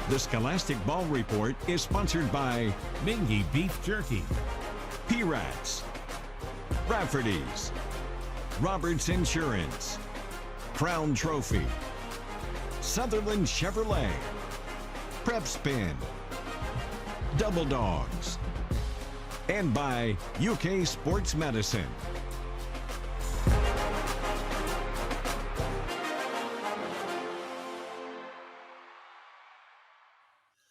The Scholastic Ball Report is sponsored by Mingy Beef Jerky, P-Rats, Rafferty's, Roberts Insurance, Crown Trophy, Sutherland Chevrolet, Prep Spin, Double Dogs, and by UK Sports Medicine.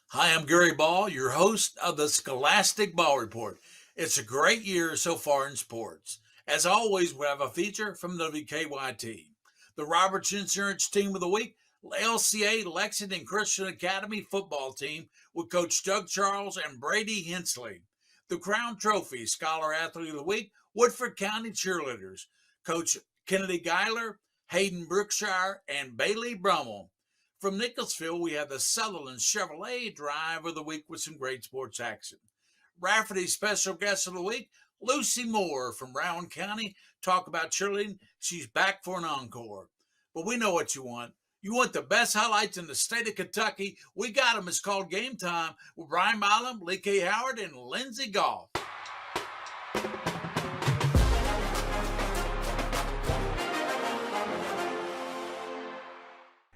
Hi, I'm Gary Ball, your host of the Scholastic Ball Report. It's a great year so far in sports. As always, we have a feature from WKYT. The Roberts Insurance Team of the Week, LCA Lexington Christian Academy football team with Coach Doug Charles and Brady Hensley. The Crown Trophy Scholar Athlete of the Week, Woodford County Cheerleaders, Coach Kennedy Geiler, Hayden Brookshire, and Bailey Brummel. From Nicholasville, we have the Sutherland Chevrolet Drive of the Week with some great sports action. Rafferty's special guest of the week, Lucy Moore from Rowan County. Talk about cheerleading. She's back for an encore. But we know what you want. You want the best highlights in the state of Kentucky. We got them. It's called Game Time with Brian Milam, Lee K. Howard, and Lindsey Goff.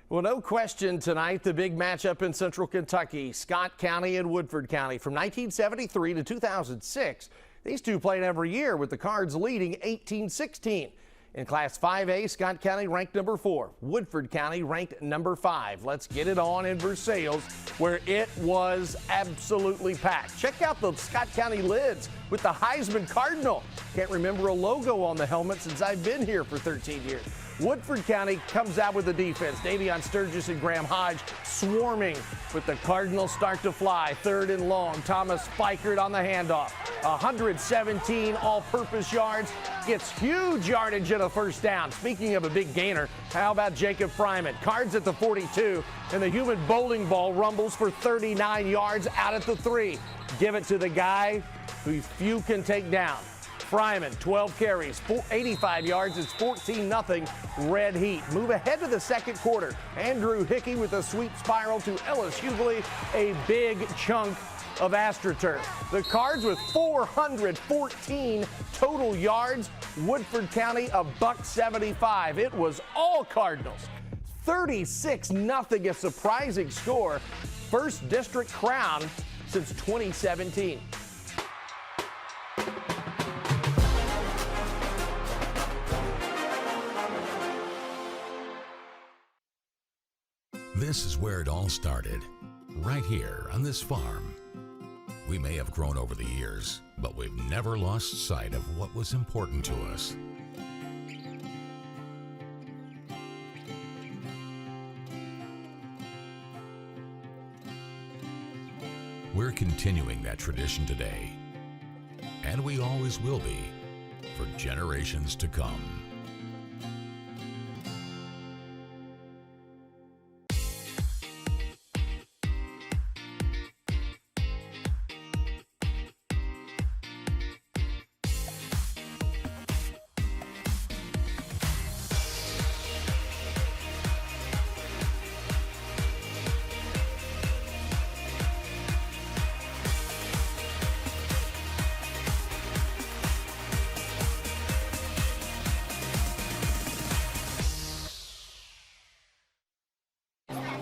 Well, no question tonight, the big matchup in Central Kentucky, Scott County and Woodford County. From 1973 to 2006, these two played every year with the Cards leading 18-16. In Class 5A, Scott County ranked number 4, Woodford County ranked number 5. Let's get it on in Versailles, where it was absolutely packed. Check out the Scott County lids with the Heisman Cardinal. Can't remember a logo on the helmet since I've been here for 13 years. Woodford County comes out with the defense. Davion Sturgis and Graham Hodge swarming with the Cardinals start to fly. Third and long. Thomas Spikert on the handoff. 117 all-purpose yards. Gets huge yardage and a first down. Speaking of a big gainer, how about Jacob Fryman? Cards at the 42, and the human bowling ball rumbles for 39 yards out at the 3. Give it to the guy who few can take down. Fryman, 12 carries, 85 yards. It's 14-0 Red Heat. Move ahead to the second quarter. Andrew Hickey with a sweep spiral to Ellis Hughley, a big chunk of AstroTurf. The Cards with 414 total yards. Woodford County a $175. It was all Cardinals. 36-0, a surprising score. First district crown since 2017. This is where it all started, right here on this farm. We may have grown over the years, but we've never lost sight of what was important to us. We're continuing that tradition today, and we always will be for generations to come.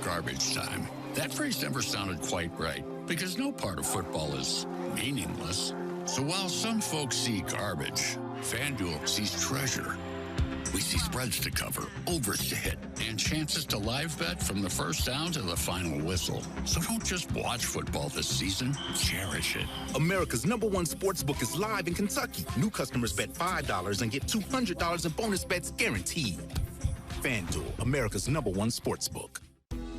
Garbage time. That phrase never sounded quite right, because no part of football is meaningless. So while some folks see garbage, FanDuel sees treasure. We see spreads to cover, overs to hit, and chances to live bet from the first down to the final whistle. So don't just watch football this season, cherish it. America's #1 sportsbook is live in Kentucky. New customers bet $5 and get $200 in bonus bets guaranteed. FanDuel, America's #1 sportsbook.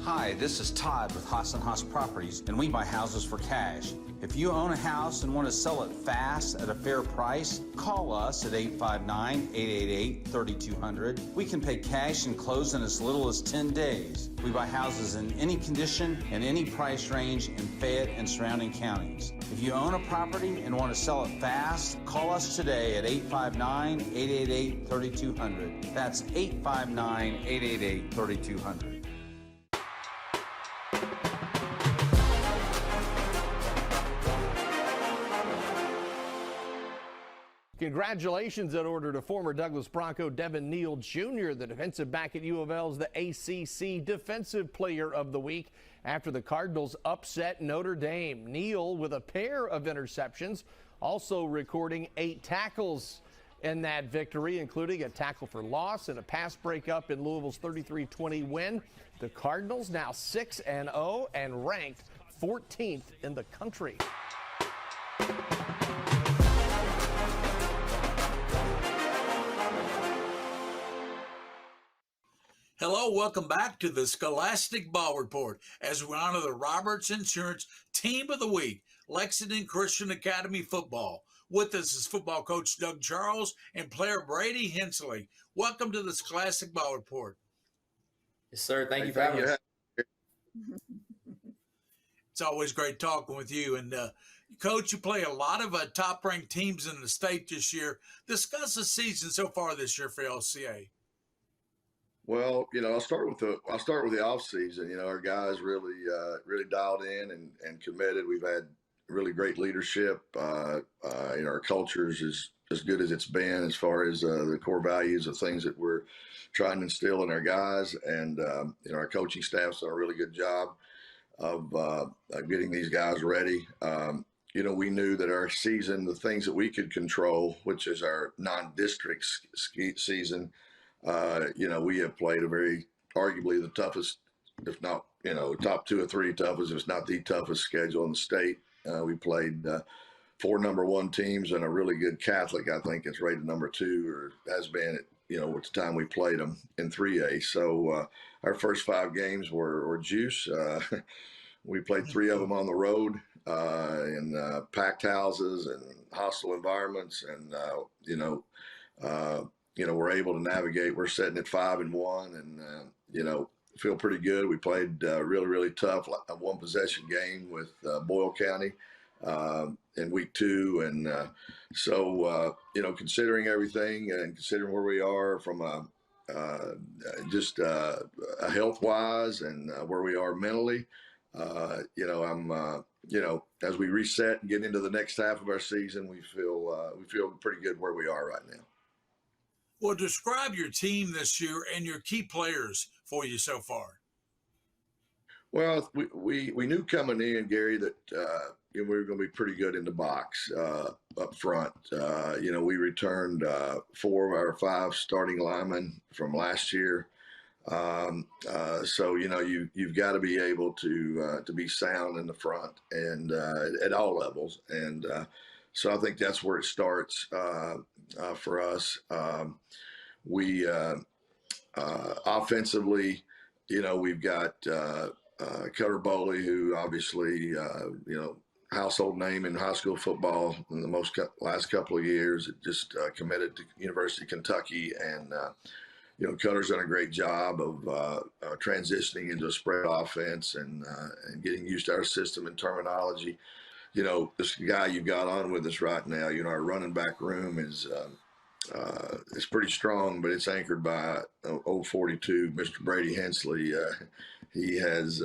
Hi, this is Todd with Haas & Haas Properties, and we buy houses for cash. If you own a house and want to sell it fast at a fair price, call us at 859-888-3200. We can pay cash and close in as little as 10 days. We buy houses in any condition and any price range in Fayette and surrounding counties. If you own a property and want to sell it fast, call us today at 859-888-3200. That's 859-888-3200. Congratulations in order to former Douglas Bronco Devin Neal Jr., the defensive back at U of L's the ACC Defensive Player of the Week after the Cardinals upset Notre Dame. Neal with a pair of interceptions, also recording 8 tackles in that victory, including a tackle for loss and a pass breakup in Louisville's 33-20 win. The Cardinals now 6-0 and ranked 14th in the country. Hello, welcome back to the Scholastic Ball Report as we honor the Roberts Insurance Team of the Week, Lexington Christian Academy Football. With us is football coach Doug Charles and player Brady Hensley. Welcome to the Scholastic Ball Report. Yes, sir. Thank you for having us. It's always great talking with you. And Coach, you play a lot of top-ranked teams in the state this year. Discuss the season so far this year for LCA. Well, I'll start with the off season. Our guys really dialed in and committed. We've had really great leadership. Our culture is as good as it's been as far as the core values of things that we're trying to instill in our guys. And our coaching staff's done a really good job of getting these guys ready. We knew that our season, the things that we could control, which is our non-district season. We have played arguably the toughest, if not, top 2 or 3 toughest, if it's not the toughest schedule in the state. We played 4 number 1 teams and a really good Catholic. I think it's rated number 2 or has been at the time we played them in 3A. So our first 5 games were juice. We played 3 of them on the road in packed houses and hostile environments. And, we're able to navigate. We're sitting at 5-1 and, feel pretty good. We played really, really tough, a 1-possession game with Boyle County in week 2. And so, considering everything and considering where we are from just health-wise and where we are mentally, I'm, as we reset and get into the next half of our season, we feel pretty good where we are right now. Well, describe your team this year and your key players for you so far. Well, we knew coming in, Gary, that we were going to be pretty good in the box up front. We returned 4 of our 5 starting linemen from last year. So you've got to be able to be sound in the front and at all levels. And so I think that's where it starts for us. We offensively, we've got Cutter Bowley, who obviously, household name in high school football in the last couple of years. It just committed to University of Kentucky, and Cutter's done a great job of transitioning into a spread offense and getting used to our system and terminology. This guy you got on with us right now, our running back room is pretty strong, but it's anchored by old 42, Mr. Brady Hensley. He has,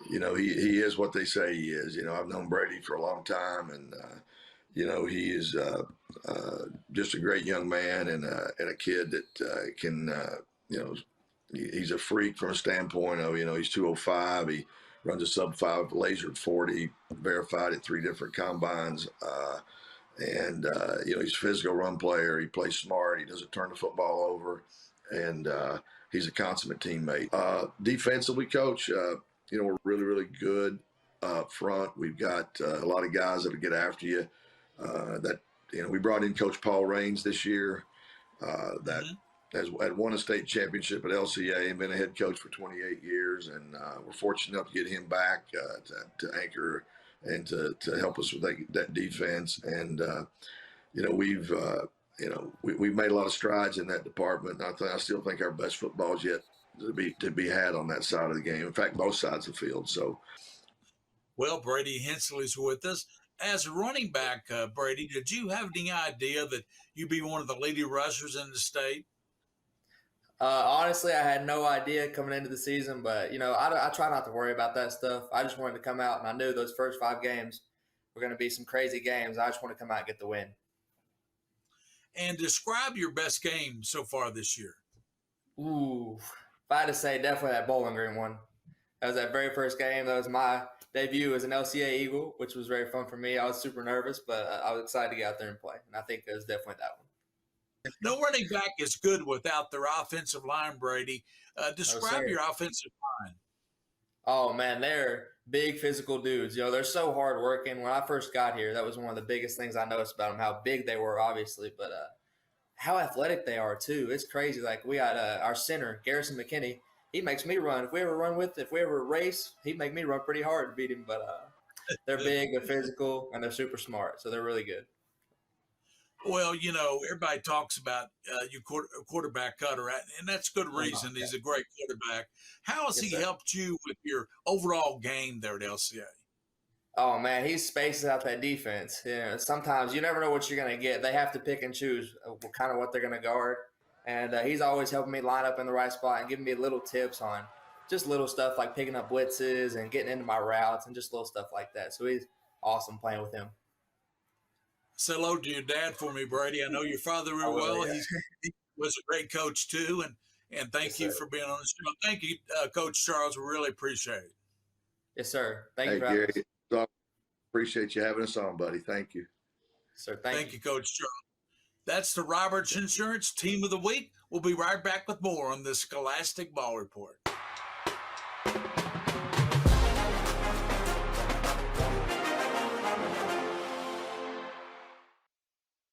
he is what they say he is. I've known Brady for a long time, and he is just a great young man and a kid that can, he's a freak from a standpoint of, he's 205. He runs a sub-5 laser 40, verified at 3 different combines. And he's a physical run player. He plays smart. He doesn't turn the football over. And he's a consummate teammate. Defensively, Coach, we're really, really good up front. We've got a lot of guys that'll get after you. We brought in Coach Paul Raines this year that had won a state championship at LCA and been a head coach for 28 years. And we're fortunate enough to get him back to anchor and to help us with that defense. And, we've made a lot of strides in that department. I still think our best football is yet to be had on that side of the game. In fact, both sides of the field. So, well, Brady Hensley's with us. As a running back, Brady, did you have any idea that you'd be one of the leading rushers in the state? Honestly, I had no idea coming into the season, but I try not to worry about that stuff. I just wanted to come out, and I knew those first 5 games we're going to be some crazy games. I just want to come out and get the win. And describe your best game so far this year. Ooh, if I had to say, definitely that Bowling Green one. That was that very first game. That was my debut as an LCA Eagle, which was very fun for me. I was super nervous, but I was excited to get out there and play. And I think it was definitely that one. No running back is good without their offensive line, Brady. Describe your offensive line. Oh, man, they're big physical dudes. They're so hardworking. When I first got here, that was one of the biggest things I noticed about them, how big they were, obviously, but how athletic they are, too. It's crazy. Like, we got our center, Garrison McKinney. He makes me run. If we ever race, he'd make me run pretty hard to beat him. But they're big, they're physical, and they're super smart, so they're really good. Well, everybody talks about your quarterback Cutter, and that's good reason. He's a great quarterback. How has he helped you with your overall game there at LCA? Oh, man, he spaces out that defense. Sometimes you never know what you're going to get. They have to pick and choose kind of what they're going to guard. And he's always helping me line up in the right spot and giving me little tips on just little stuff like picking up blitzes and getting into my routes and just little stuff like that. So he's awesome playing with him. Say hello to your dad for me, Brady. I know your father real well. Yeah. He was a great coach, too. And thank you for being on the show. Thank you, Coach Charles. We really appreciate it. Yes, sir. Thank you for Gary, having us. Appreciate you having us on, buddy. Thank you. Sir, thank you, Coach Charles. That's the Roberts Insurance Team of the Week. We'll be right back with more on the Scholastic Ball Report.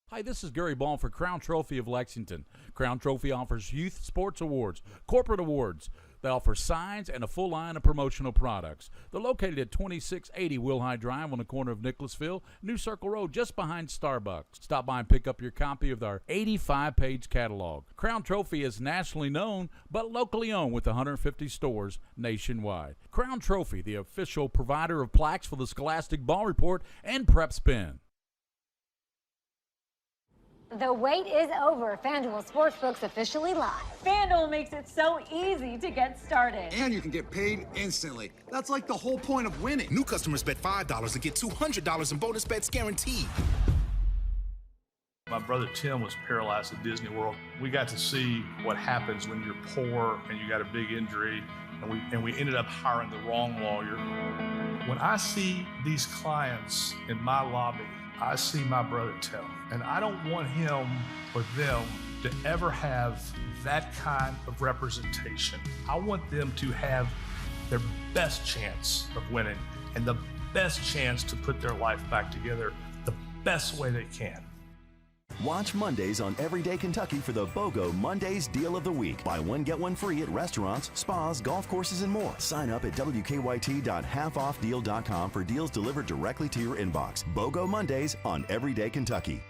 Hi, this is Gary Ball for Crown Trophy of Lexington. Crown Trophy offers youth sports awards, corporate awards. They offer signs and a full line of promotional products. They're located at 2680 Wilhite Drive on the corner of Nicholasville, New Circle Road, just behind Starbucks. Stop by and pick up your copy of our 85-page catalog. Crown Trophy is nationally known, but locally owned with 150 stores nationwide. Crown Trophy, the official provider of plaques for the Scholastic Ball Report and Prep Spin. The wait is over. FanDuel Sportsbook's officially live. FanDuel makes it so easy to get started. And you can get paid instantly. That's like the whole point of winning. New customers bet $5 and get $200 in bonus bets guaranteed. My brother Tim was paralyzed at Disney World. We got to see what happens when you're poor and you got a big injury, and we ended up hiring the wrong lawyer. When I see these clients in my lobby, I see my brother Tim, and I don't want him or them to ever have that kind of representation. I want them to have their best chance of winning and the best chance to put their life back together the best way they can. Watch Mondays on Everyday Kentucky for the BOGO Mondays Deal of the Week. Buy one, get one free at restaurants, spas, golf courses, and more. Sign up at WKYT.halfoffdeal.com for deals delivered directly to your inbox. BOGO Mondays on Everyday Kentucky.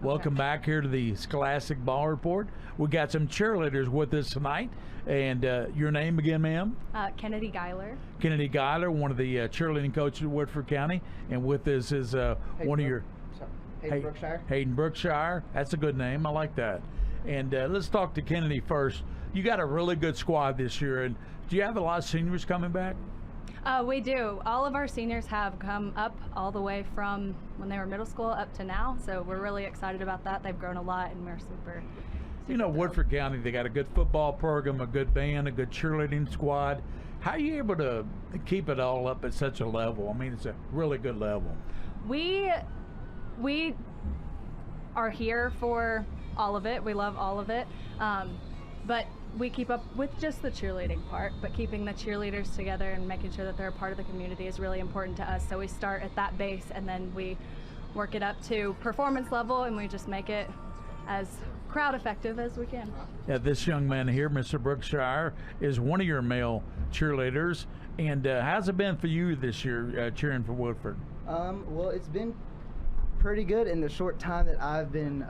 Welcome back here to the Scholastic Ball Report. We got some cheerleaders with us tonight. And your name again, ma'am? Kennedy Geiler. Kennedy Geiler, one of the cheerleading coaches in Woodford County. And with us is one of your... Hayden Brookshire. Hayden Brookshire. That's a good name. I like that. And let's talk to Kennedy first. You got a really good squad this year. And do you have a lot of seniors coming back? We do. All of our seniors have come up all the way from when they were middle school up to now. So we're really excited about that. They've grown a lot, and we're super you know, Woodford County, they got a good football program, a good band, a good cheerleading squad. How are you able to keep it all up at such a level? I mean, it's a really good level. We are here for all of it. We love all of it. But we keep up with just the cheerleading part, but keeping the cheerleaders together and making sure that they're a part of the community is really important to us. So we start at that base and then we work it up to performance level, and we just make it as crowd effective as we can. Yeah, this young man here, Mr. Brookshire, is one of your male cheerleaders. And how's it been for you this year cheering for Woodford? Well, it's been pretty good in the short time that I've been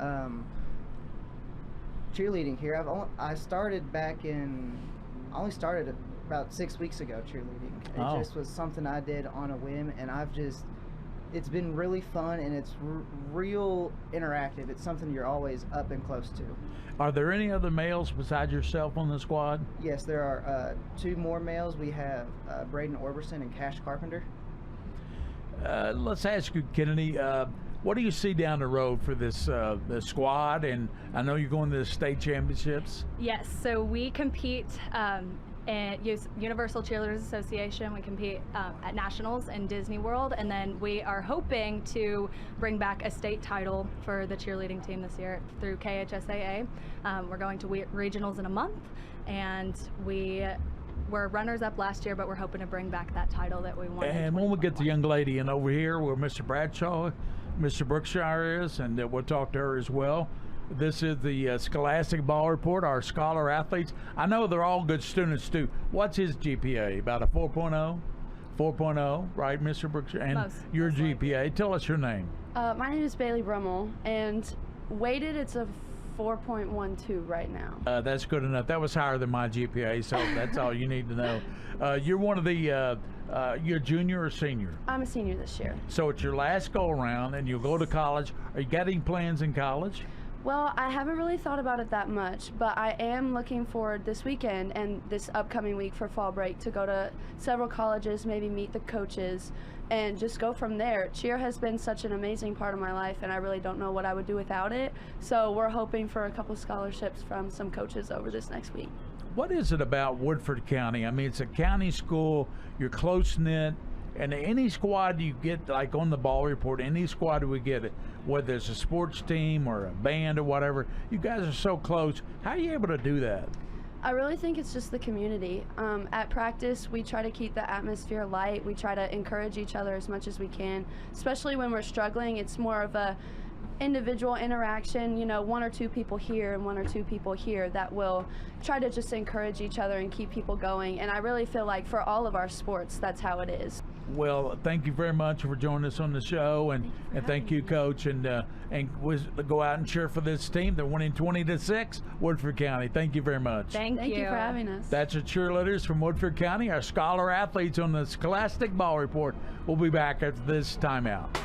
cheerleading here. I only started about 6 weeks ago cheerleading. It just was something I did on a whim, and it's been really fun, and it's real interactive. It's something you're always up and close to. Are there any other males besides yourself on the squad? Yes, there are 2 more males. We have Braden Orberson and Cash Carpenter. Let's ask you, Kennedy, what do you see down the road for this the squad? And I know you're going to the state championships. Yes, so we compete at Universal Cheerleaders Association. We compete at Nationals and Disney World, and then we are hoping to bring back a state title for the cheerleading team this year through KHSAA. We're going to regionals in a month, and we were runners-up last year, but we're hoping to bring back that title that we won. And when we get the young lady in over here where Mr. Bradshaw, Mr. Brookshire is, and we'll talk to her as well. This is the Scholastic Ball Report, our scholar athletes. I know they're all good students too. What's his GPA? About a 4.0? 4.0, right, Mr. Brookshire? And your GPA. Tell us your name. My name is Bailey Brummel, and weighted it's a 4.12 right now. That's good enough. That was higher than my GPA, so that's all you need to know. You're one of the, you're junior or senior? I'm a senior this year. So it's your last go around, and you'll go to college. Are you getting plans in college? Well, I haven't really thought about it that much, but I am looking forward this weekend and this upcoming week for fall break to go to several colleges, maybe meet the coaches, and just go from there. Cheer has been such an amazing part of my life, and I really don't know what I would do without it. So we're hoping for a couple scholarships from some coaches over this next week. What is it about Woodford County? I mean, it's a county school, you're close-knit, and any squad you get, like on the ball report, any squad we get it, whether it's a sports team or a band or whatever, you guys are so close. How are you able to do that? I really think it's just the community. At practice, we try to keep the atmosphere light. We try to encourage each other as much as we can, especially when we're struggling. It's more of a individual interaction, you know, 1 or 2 people here and 1 or 2 people here that will try to just encourage each other and keep people going. And I really feel like for all of our sports, that's how it is. Well, thank you very much for joining us on the show, and thank you, Coach, and we'll go out and cheer for this team. They're winning 20-6, Woodford County. Thank you very much. Thank you for having us. That's the cheerleaders from Woodford County, our scholar athletes on the Scholastic Ball Report. We'll be back after this timeout.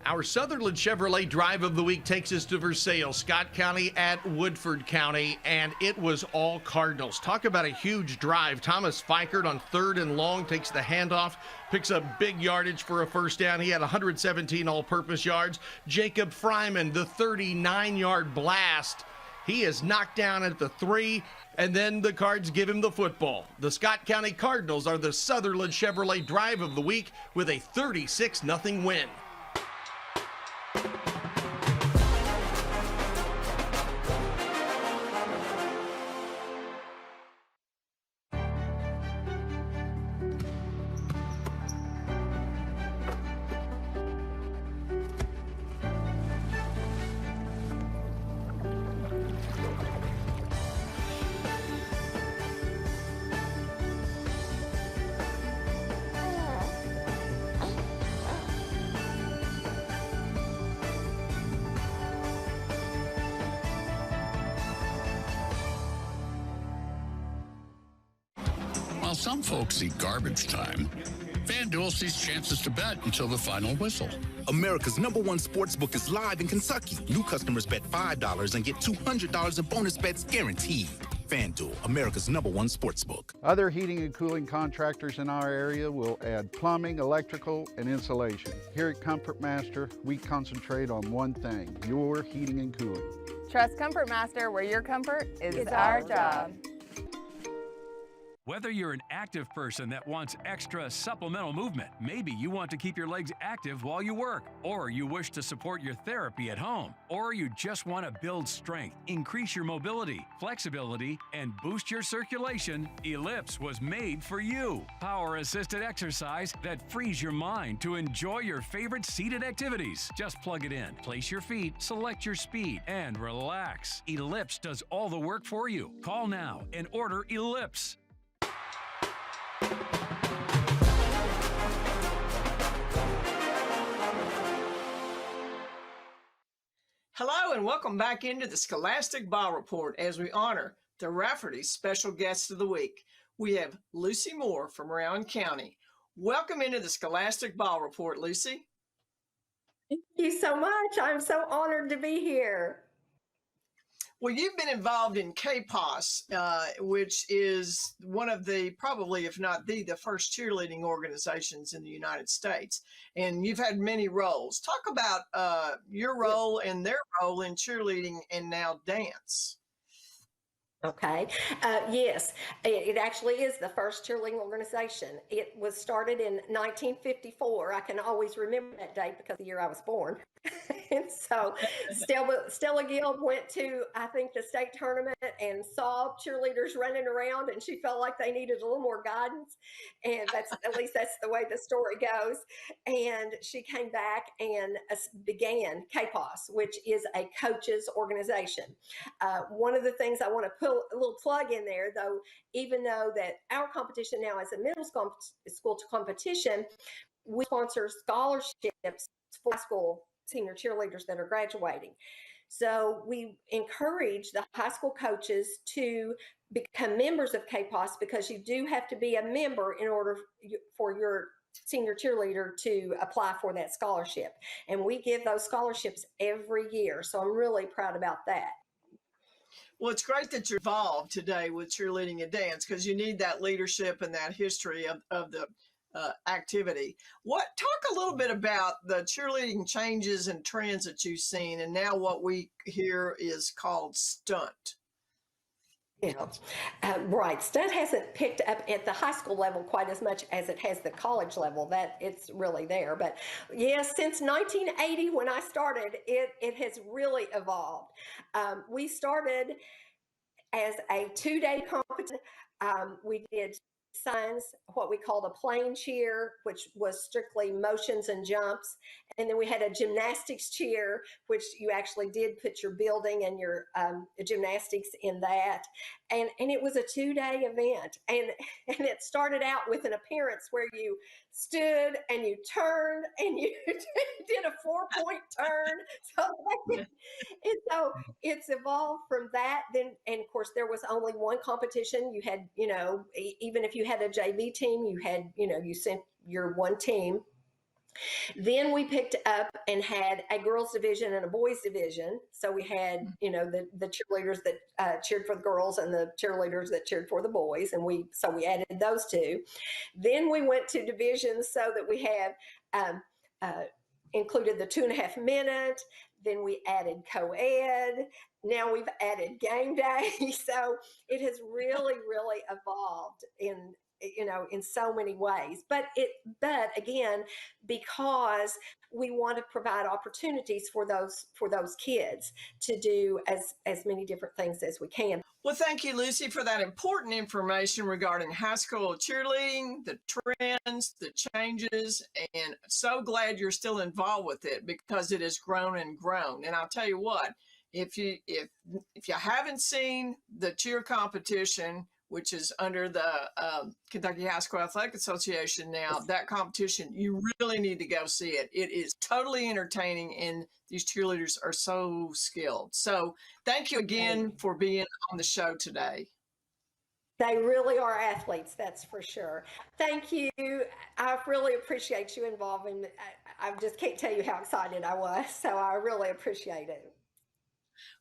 Our Sutherland Chevrolet Drive of the Week takes us to Versailles, Scott County at Woodford County, and it was all Cardinals. Talk about a huge drive. Thomas Fikert on 3rd and long takes the handoff, picks up big yardage for a first down. He had 117 all-purpose yards. Jacob Fryman, the 39-yard blast. He is knocked down at the 3, and then the Cards give him the football. The Scott County Cardinals are the Sutherland Chevrolet Drive of the Week with a 36-0 win. While some folks see garbage time, FanDuel sees chances to bet until the final whistle. America's #1 sportsbook is live in Kentucky. New customers bet $5 and get $200 in bonus bets guaranteed. FanDuel, America's #1 sportsbook. Other heating and cooling contractors in our area will add plumbing, electrical, and insulation. Here at Comfort Master, we concentrate on one thing, your heating and cooling. Trust Comfort Master, where your comfort is our job. Whether you're an active person that wants extra supplemental movement, maybe you want to keep your legs active while you work, or you wish to support your therapy at home, or you just want to build strength, increase your mobility, flexibility, and boost your circulation, Ellipse was made for you. Power-assisted exercise that frees your mind to enjoy your favorite seated activities. Just plug it in, place your feet, select your speed, and relax. Ellipse does all the work for you. Call now and order Ellipse. Hello and welcome back into the Scholastic Ball Report as we honor the Rafferty's special guest of the week. We have Lucy Moore from Rowan County. Welcome into the Scholastic Ball Report, Lucy. Thank you so much. I'm so honored to be here. Well, you've been involved in KPOS, which is one of the, probably, if not the first cheerleading organizations in the United States. And you've had many roles. Talk about your role and their role in cheerleading and now dance. Okay. Yes, it actually is the first cheerleading organization. It was started in 1954. I can always remember that date because the year I was born. And so Stella Gill went to, I think, the state tournament and saw cheerleaders running around, and she felt like they needed a little more guidance. And at least that's the way the story goes. And she came back and began KPOS, which is a coaches organization. One of the things I want to put a little plug in there, though, even though that our competition now is a middle school competition, we sponsor scholarships for high school senior cheerleaders that are graduating. So we encourage the high school coaches to become members of KPOS, because you do have to be a member in order for your senior cheerleader to apply for that scholarship. And we give those scholarships every year. So I'm really proud about that. Well, it's great that you're involved today with cheerleading and dance, because you need that leadership and that history of the activity. Talk a little bit about the cheerleading changes and trends that you've seen, and now what we hear is called stunt. Yeah, right. Stunt hasn't picked up at the high school level quite as much as it has the college level. That it's really there. But yes, since 1980, when I started, it has really evolved. We started as a 2-day competition. We did signs, what we called a plain cheer, which was strictly motions and jumps. And then we had a gymnastics cheer, which you actually did put your building and your gymnastics in that. And it was a 2-day event. And it started out with an appearance where you stood and you turned and you did a 4-point turn. So it's evolved from that. Then, and of course, there was only one competition. You had, even if you had a JV team, you had, you sent your one team. Then we picked up and had a girls division and a boys division. So we had, the cheerleaders that cheered for the girls and the cheerleaders that cheered for the boys. And we added those two. Then we went to divisions so that we have included the 2.5 minute. Then we added co-ed. Now we've added game day. So it has really, really evolved in so many ways, but again, because we want to provide opportunities for those kids to do as many different things as we can. Well, thank you, Lucy, for that important information regarding high school cheerleading, the trends, the changes, and so glad you're still involved with it, because it has grown and grown. And I'll tell you what, if you haven't seen the cheer competition, which is under the Kentucky High School Athletic Association now, that competition, you really need to go see it. It is totally entertaining, and these cheerleaders are so skilled. So thank you again for being on the show today. They really are athletes, that's for sure. Thank you. I really appreciate you involving me. I just can't tell you how excited I was, so I really appreciate it.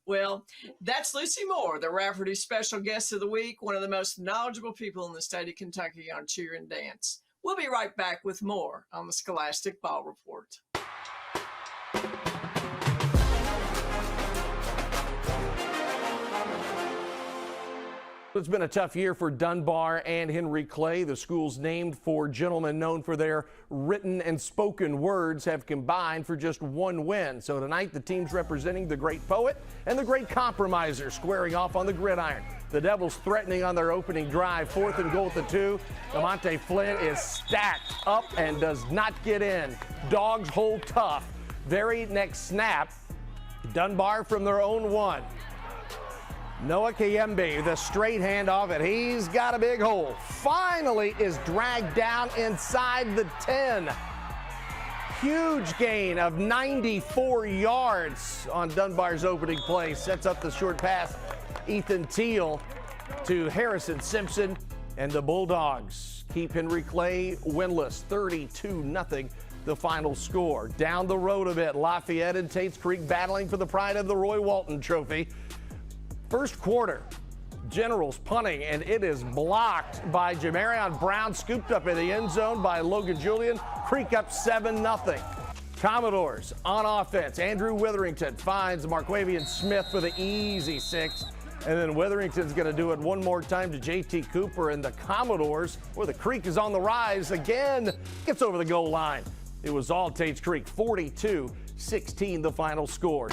Well, that's Lucy Moore, the Rafferty Special Guest of the Week, one of the most knowledgeable people in the state of Kentucky on cheer and dance. We'll be right back with more on the Scholastic Ball Report. It's been a tough year for Dunbar and Henry Clay. The schools named for gentlemen known for their written and spoken words have combined for just one win. So tonight, the teams representing the great poet and the great compromiser squaring off on the gridiron. The Devils threatening on their opening drive, 4th and goal at the 2. Lamonte Flynn is stacked up and does not get in. Dogs hold tough. Very next snap, Dunbar from their own 1. Noah Kayembe, the straight handoff, and he's got a big hole. Finally is dragged down inside the 10. Huge gain of 94 yards on Dunbar's opening play. Sets up the short pass. Ethan Teal to Harrison Simpson, and the Bulldogs keep Henry Clay winless, 32-0. The final score. Down the road a bit, Lafayette and Tates Creek battling for the pride of the Roy Walton Trophy. First quarter, Generals punting, and it is blocked by Jamarion Brown, scooped up in the end zone by Logan Julian. Creek up 7-0. Commodores on offense. Andrew Witherington finds Marquavian Smith for the easy 6. And then Witherington's going to do it one more time to J.T. Cooper, and the Commodores, where the Creek is on the rise again, gets over the goal line. It was all Tates Creek, 42-16 the final score.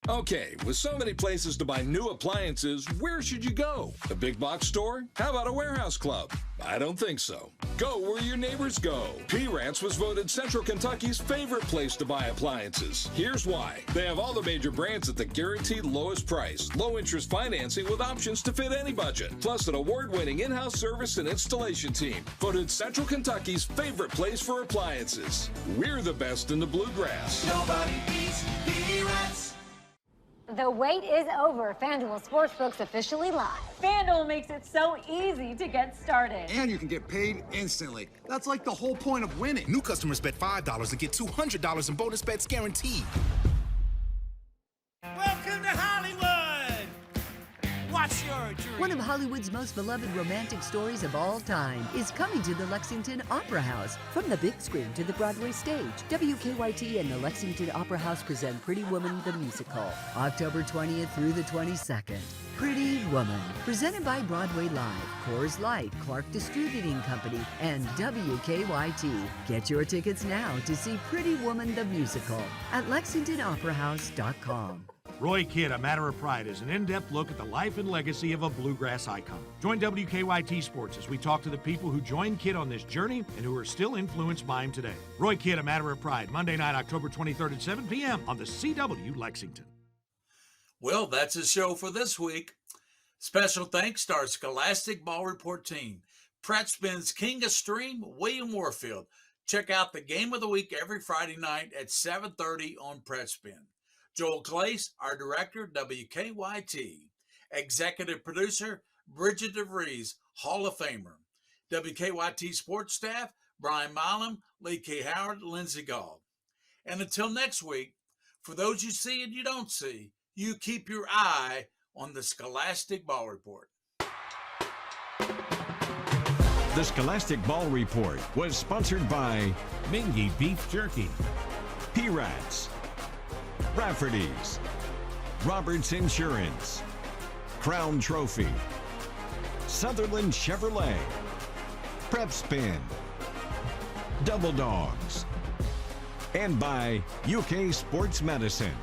Okay, with so many places to buy new appliances, where should you go? A big box store? How about a warehouse club? I don't think so. Go where your neighbors go. P-Rats was voted Central Kentucky's favorite place to buy appliances. Here's why. They have all the major brands at the guaranteed lowest price. Low interest financing with options to fit any budget. Plus an award-winning in-house service and installation team. Voted Central Kentucky's favorite place for appliances. We're the best in the bluegrass. Nobody beats P-Rats. The wait is over. FanDuel Sportsbook's officially live. FanDuel makes it so easy to get started. And you can get paid instantly. That's like the whole point of winning. New customers bet $5 and get $200 in bonus bets guaranteed. Welcome to Hollywood. What's your dream? One of Hollywood's most beloved romantic stories of all time is coming to the Lexington Opera House. From the big screen to the Broadway stage, WKYT and the Lexington Opera House present Pretty Woman the Musical, October 20th through the 22nd. Pretty Woman, presented by Broadway Live, Coors Light, Clark Distributing Company, and WKYT. Get your tickets now to see Pretty Woman the Musical at LexingtonOperaHouse.com. Roy Kidd, A Matter of Pride, is an in-depth look at the life and legacy of a bluegrass icon. Join WKYT Sports as we talk to the people who joined Kidd on this journey and who are still influenced by him today. Roy Kidd, A Matter of Pride, Monday night, October 23rd at 7 p.m. on the CW Lexington. Well, that's the show for this week. Special thanks to our Scholastic Ball Report team. Pratt Spin's King of Stream, William Warfield. Check out the Game of the Week every Friday night at 7:30 on Pratt Spin. Joel Clace, our director, WKYT. Executive producer, Bridget DeVries, Hall of Famer. WKYT sports staff, Brian Milam, Lee K. Howard, Lindsey Gall. And until next week, for those you see and you don't see, you keep your eye on the Scholastic Ball Report. The Scholastic Ball Report was sponsored by Mingy Beef Jerky, P-Rats, Rafferty's, Roberts Insurance, Crown Trophy, Sutherland Chevrolet, Prep Spin, Double Dogs, and by UK Sports Medicine.